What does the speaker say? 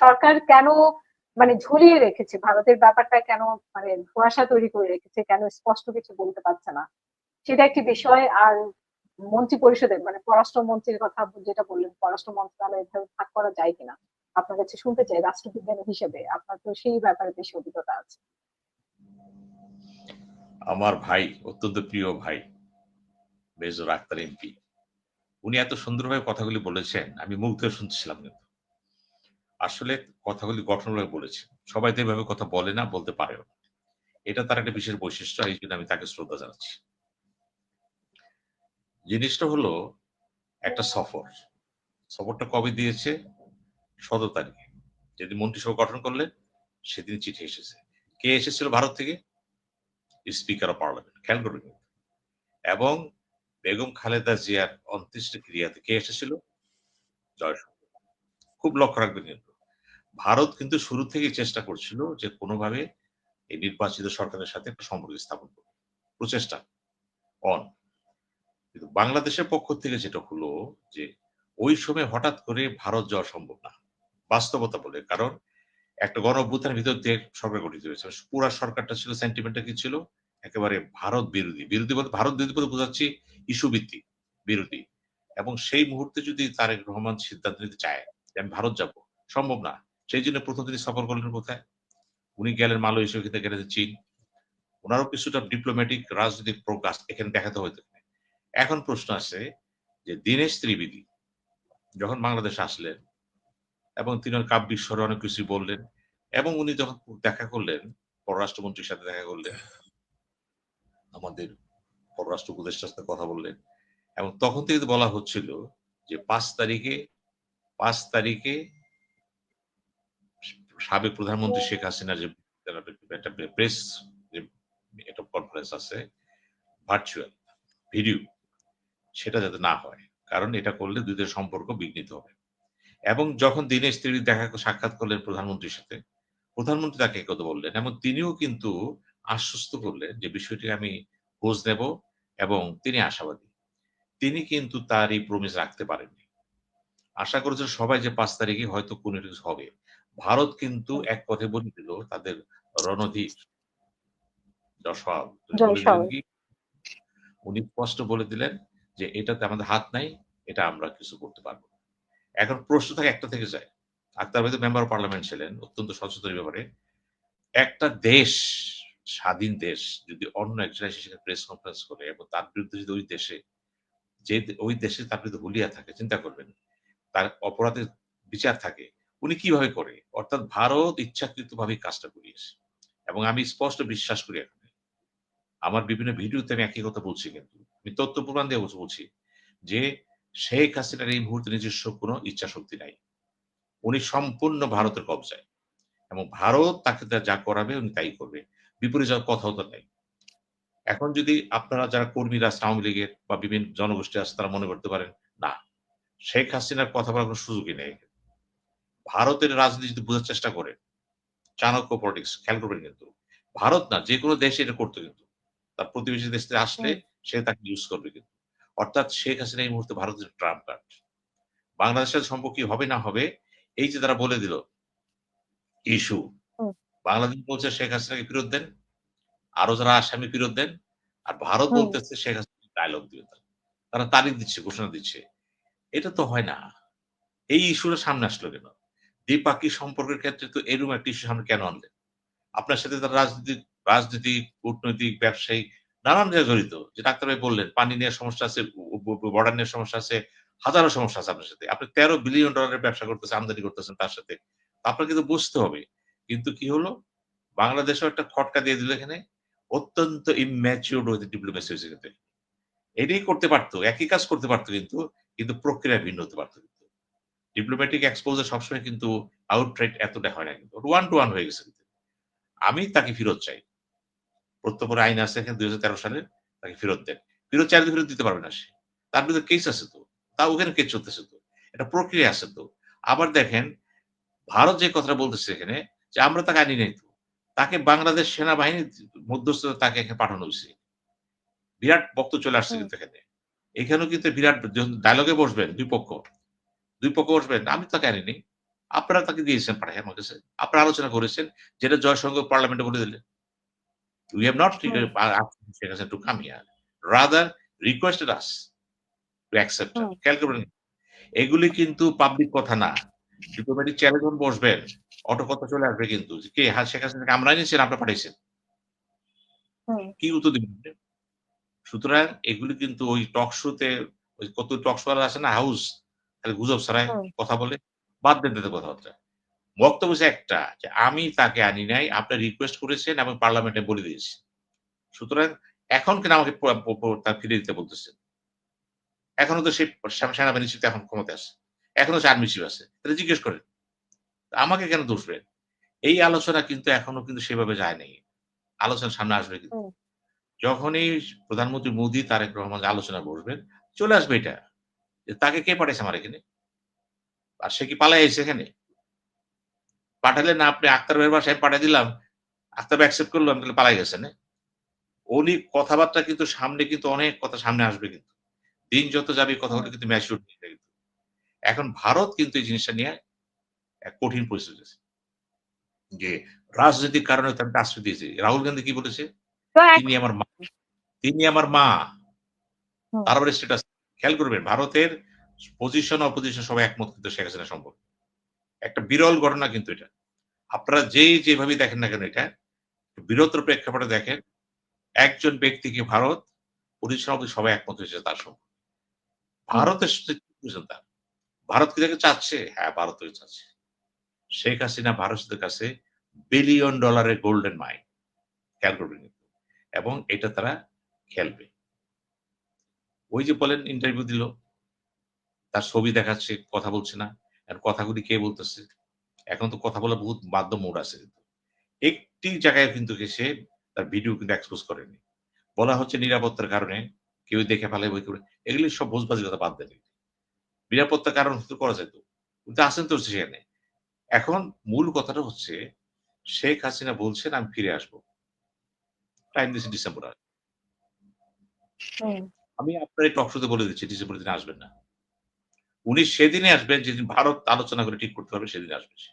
সরকার কেন মানে ঝুলিয়ে রেখেছে ভারতের ব্যাপারটা, কেন মানে ধোঁয়াশা তৈরি করে রেখেছে, কেন স্পষ্ট কিছু বলতে পারছে না, সেটা একটি বিষয়। আর মন্ত্রী পরিষদের মানে পররাষ্ট্রমন্ত্রীর কথা যেটা বললেন, পররাষ্ট্র মন্ত্রণালয় এভাবে ভাগ করা যায় কিনা, আপনার কাছে শুনতে চাই রাষ্ট্রবিজ্ঞানী হিসেবে, আপনার তো সেই ব্যাপারে বেশি অভিজ্ঞতা আছে। আমার ভাই, অত্যন্ত প্রিয় ভাই মেজর আক্তার এমপি, উনি এত সুন্দরভাবে কথাগুলি বলেছেন, আমি মুগ্ধ হয়ে শুনতেছিলাম। কিন্তু আসলে কথাগুলি গঠনমূলক বলেছেন। সবাই তো এভাবে কথা বলে না, বলতে পারেও না। এটা তার একটা বিশেষ বৈশিষ্ট্য, এই জন্য আমি তাকে শ্রদ্ধা জানাচ্ছি। জিনিসটা হলো একটা সফর। সফরটা কবে দিয়েছে? ১৭ তারিখে। যেদিন মন্ত্রিসভা গঠন করলেন, সেদিন চিঠি এসেছে। কে এসেছিল ভারত থেকে? Speaker of parliament. খেয়াল করবেন কিন্তু। এবং বেগম খালেদা জিয়ার অন্ত্যেষ্টিক্রিয়াতে কে এসেছিল? জয়শঙ্কর। খুব লক্ষ্য রাখবেন কিন্তু। ভারত কিন্তু শুরু থেকেই চেষ্টা করছিল যে কোনোভাবে এই নির্বাচিত সরকারের সাথে একটা সম্পর্ক স্থাপন করবে। প্রচেষ্টা অন। কিন্তু বাংলাদেশের পক্ষ থেকে যেটা হলো যে ওই সময় হঠাৎ করে ভারত যাওয়া সম্ভব না। বাস্তবতা বলে। কারণ একটা গণ-অভ্যুত্থানের ভিতর দিয়ে সরকার গঠিত হয়েছে। পুরা সরকারটা ছিল, সেন্টিমেন্টটা কি ছিল? একেবারে ভারত বিরোধী। বিরোধী বলতে ভারত বিরোধী বলতে বোঝাচ্ছি ইস্যু ভিত্তিক বিরোধী। এবং সেই মুহূর্তে যদি তারেক রহমান সিদ্ধান্ত নিতে চায় যে আমি ভারত যাব, সম্ভব না। সেই জন্য প্রথম তিনি সফর করলেন কোথায়? উনি গেলেন মালয়েশিয়া, ওখান থেকে গেলেন চীন। উনারও কিছুটা ডিপ্লোম্যাটিক রাজনৈতিক প্রকাশ এখানে দেখাতে হইতো। এখন প্রশ্ন আসে যে দীনেশ ত্রিবেদী যখন বাংলাদেশে আসলেন এবং তিনি কাব্যিক স্বরে অনেক কিছুই বললেন, এবং উনি যখন দেখা করলেন, পররাষ্ট্রমন্ত্রীর সাথে দেখা করলেন, আমাদের পররাষ্ট্র উপদেষ্টার সাথে কথা বললেন, এবং তখন থেকে বলা হচ্ছিল যে ৫ তারিখে সাবেক প্রধানমন্ত্রী শেখ হাসিনার যে একটা প্রেস যে একটা কনফারেন্স আছে, ভার্চুয়াল ভিডিও, সেটা যাতে না হয়। কারণ এটা করলে দুই দেশের সম্পর্ক বিঘ্নিত হবে। এবং যখন দীনেশ ত্রিবেদী সাক্ষাৎ করলেন প্রধানমন্ত্রীর সাথে, প্রধানমন্ত্রী তাকে একথা বললেন, এবং তিনিও কিন্তু আশ্বস্ত করলেন যে বিষয়টি আমি খোঁজ নেব, এবং তিনি আশাবাদী। তিনি কিন্তু তার এই প্রমিস রাখতে পারেননি। আশা করেছেন সবাই যে ৫ তারিখে হয়তো কোনো কিছু হবে। ভারত কিন্তু হুম, এক কথায় বলে দিল তাদের রণধীর যশপাল তিনি জয় বলে দিলেন সওয়াল। কি, উনি স্পষ্ট বলে দিলেন যে এটাতে আমাদের হাত নাই, এটা আমরা কিছু করতে পারবো না। এখন প্রশ্ন থাকে একটা থেকে যায়। আক্তার ভাই তো মেম্বার অফ পার্লামেন্ট ছিলেন, অত্যন্ত সচেতন এই ব্যাপারে। একটা দেশ, স্বাধীন দেশ যদি অন্য একজন এসে সেখানে প্রেস কনফারেন্স করে এবং তার বিরুদ্ধে যদি ওই দেশে ওই দেশে তার বিরুদ্ধে হুলিয়া থাকে, চিন্তা করবেন। তার অপরাধের বিচার থাকে। উনি কিভাবে করে? অর্থাৎ ভারত ইচ্ছাকৃতভাবে কাজটা করিয়েছে। এবং আমি স্পষ্ট বিশ্বাস করি এখানে। আমার বিভিন্ন ভিডিওতে আমি একই কথা বলছি কিন্তু। আমি তথ্য প্রমাণ দিয়ে বলছি যে শেখ হাসিনার এই মুহূর্তে নিজস্ব কোনো ইচ্ছাশক্তি নাই। উনি সম্পূর্ণ হুম, ভারতের কবজায়। এবং ভারত তাকে যা করাবে উনি তাই করবে। বিপরীত যাওয়ার কথাও তো নাই। এখন যদি আপনারা যারা কর্মীরা আছেন আওয়ামী লীগের বা বিভিন্ন জনগোষ্ঠী আছে তারা মনে করতে পারেন, না, শেখ হাসিনার কথা বলার কোনো সুযোগই নেই। ভারতের রাজনীতি যদি বোঝার চেষ্টা করেন, চাণক্য পলিটিক্স খেয়াল করবেন কিন্তু। ভারত না, যেকোনো দেশ এটা করতো কিন্তু। তার প্রতিবেশী দেশ থেকে আসলে হুম, সে তাকে ইউজ করবে কিন্তু। অর্থাৎ শেখ হাসিনা এই মুহূর্তে ভারতের ট্রাম্প কার্ড। বাংলাদেশের সাথে সম্পর্ক কি হবে না হবে, এই যে তারা বলে দিল ইস্যু। হুম, বাংলাদেশ বলছে শেখ হাসিনাকে ফেরত দেন, আরো যারা আসামি ফেরত দেন। আর ভারত হুম, বলতেছে শেখ হাসিনা ডায়লগ দিবে তারা। তারা তারিখ দিচ্ছে, ঘোষণা দিচ্ছে। এটা তো হয় না। এই ইস্যুটা সামনে আসলো কেন? দ্বিপাক্ষিক সম্পর্কের ক্ষেত্রে তো এরকম একটা ইস্যু সামনে কেন আনলেন? আপনার সাথে তারা রাজনীতি, কূটনৈতিক, ব্যবসায়িক নানান জায়গায় জড়িত। যেটা ডাক্তার ভাই বললেন, পানি নিয়ে সমস্যা আছে, বর্ডার নিয়ে সমস্যা আছে, হাজারো সমস্যা আছে আপনার সাথে। আপনি $13 বিলিয়ন এর ব্যবসা করতেছেন, আমদানি করতেছেন তার সাথে। আপনার কিন্তু বুঝতে হবে। কিন্তু কি হলো? বাংলাদেশেও একটা খটকা দিয়ে দিল এখানে। অত্যন্ত immature ওদের ডিপ্লোমেসি হয়েছে কিন্তু। এটাই করতে পারত। একই কাজ করতে পারত কিন্তু, কিন্তু প্রক্রিয়া ভিন্ন হতে পারত কিন্তু। ডিপ্লোম্যাটিক এক্সপোজে সবসময় কিন্তু আউটরাইট এতটা হয় না কিন্তু। ওয়ান টু ওয়ান হয়ে গেছে কিন্তু। আমি তাকে ফেরত চাই। প্রত্যর্পণ আইন আছে এখানে ২০১৩ সালের, তাকে ফেরত দেন। ফেরত চাইলে তো ফেরত দিতে পারবে না সে। তার বিরুদ্ধে কেস আছে তো। তাও ওখানে কেস চলতেছে তো। একটা প্রক্রিয়া আছে তো। আবার দেখেন, ভারত যে কথাটা বলতেছে এখানে যে আমরা তাকে আনি নাই তো। তাকে বাংলাদেশ সেনাবাহিনীর মধ্যস্থতায় তাকে এখানে পাঠানো হইছে। বিরাট বক্তব্য চলে আসছে হুম, কিন্তু এখানে। এখানেও কিন্তু বিরাট যখন ডায়ালগে বসবেন ২ পক্ষ বসবেন, আমি তো তাকে আনিনি। আপনারা তাকে দিয়েছেন পাঠায় আমার কাছে। আপনারা আলোচনা করেছেন, যেটা জয়শঙ্কর পার্লামেন্টে বলে দিলেন। We have not hmm, asked Sheikh Hasina to come here. Rather requested us to accept her. হুম, খেয়াল করবেন, এগুলি কিন্তু পাবলিক কথা না। ডিপ্লোম্যাটিক চেয়ারে যখন বসবেন, অটো কথা চলে আসবে কিন্তু। যে কে শেখ হাসিনাকে আমরা এনেছেন, আপনারা পাঠাইছেন। হুম, কি উত্তর দিবেন আপনি? সুতরাং এগুলি কিন্তু ওই টক শোতে ওই কত টক শো আছে না হাউস, খালি গুজব ছড়ায়, হুম, কথা বলে। বাদ দেন তাদের কথাবার্তা। বক্তব্য হচ্ছে একটা যে আমি তাকে আনি নাই, আপনি রিকোয়েস্ট করেছেন এবং পার্লামেন্টে বলে দিয়েছি। সুতরাং এখন কেন আমাকে প প প তা ফিরিয়ে দিতে বলতেছেন? এখনো তো সেই সেনাবাহিনী চিফ এখন ক্ষমতায় আছে। এখনো সে আর্মি চিফ আছে। তাহলে জিজ্ঞেস করেন। আমাকে কেন দোষ দেন? এই আলোচনা কিন্তু এখনো কিন্তু সেভাবে যায় নাই। আলোচনা সামনে আসবে কিন্তু। হুম, যখনই প্রধানমন্ত্রী মোদি তারেক রহমান আলোচনায় বসবেন, চলে আসবে এটা। যে তাকে কে পাঠাইছে আমার এখানে? আর সে কি পালায় আইছে এখানে? পাঠালে না আপনি আক্তার ভাইয়ের বাসায় পাঠায় দিলাম। আক্তার ভাই অ্যাকসেপ্ট করলো, আমি তাহলে পালাই গেছে না? উনি কথাবার্তা কিন্তু সামনে কিন্তু অনেক কথা সামনে আসবে কিন্তু। দিন যত যাবে এই হুম, কথাগুলো কিন্তু ম্যাচিউর হয়ে যাবে কিন্তু। এখন ভারত কিন্তু এই জিনিসটা নিয়ে এক কঠিন পরিস্থিতি আছে। যে রাজনৈতিক কারণে তাকে আশ্রয় দিয়েছে। রাহুল গান্ধী কি বলেছে? তো তিনি আমার মা, তিনি আমার মা। হুম, তার আবার স্ট্যাটাস খেয়াল করবেন ভারতের পজিশন অপোজিশন সবাই একমত কিন্তু শেখ হাসিনা সম্পর্কে। একটা বিরল ঘটনা কিন্তু এটা। আপনারা যেভাবেই দেখেন না কেন এটা, বৃহত্তর প্রেক্ষাপটে দেখেন, একজন ব্যক্তিকে ভারত পজিশন অপোজিশন সবাই একমত হয়েছে তার সম্পর্কে। হুম, ভারতের সাথে কি বুঝেন তার? ভারত কি তাকে চাচ্ছে? হ্যাঁ, ভারত তাকে চাচ্ছে। শেখ হাসিনা ভারতের কাছে বিলিয়ন ডলারের গোল্ডেন মাইন। খেয়াল করবেন কিন্তু। এবং এটা তারা খেলবে। ওই যে বলেন ইন্টারভিউ দিল, তার ছবি দেখাচ্ছে, কথা বলছে না। আর কথাগুলি কে বলতেছে? এখন তো কথা বলার বহুত মাধ্যম মোড আছে কিন্তু। একটি জায়গায় কিন্তু সে তার ভিডিও কিন্তু এক্সপোজ করেনি। বলা হচ্ছে নিরাপত্তার কারণে কেউ দেখে ফেলে বই করে। এগুলি সব ভোজবাজি কথা বাদ দেন। নিরাপত্তার কারণ হতে করা যেত। কিন্তু আছেন তো সেখানে। এখন মূল কথাটা হচ্ছে শেখ হাসিনা বলছেন আমি ফিরে আসবো। টাইম দিয়েছে ডিসেম্বর আর। হুম, আমি আপনার এই টক শোতে বলে দিচ্ছি ডিসেম্বরের দিনে আসবেন না। উনি সেদিনই আসবেন যেদিন ভারত আলোচনা করে ঠিক করতে পারবে সেদিন আসবে সে।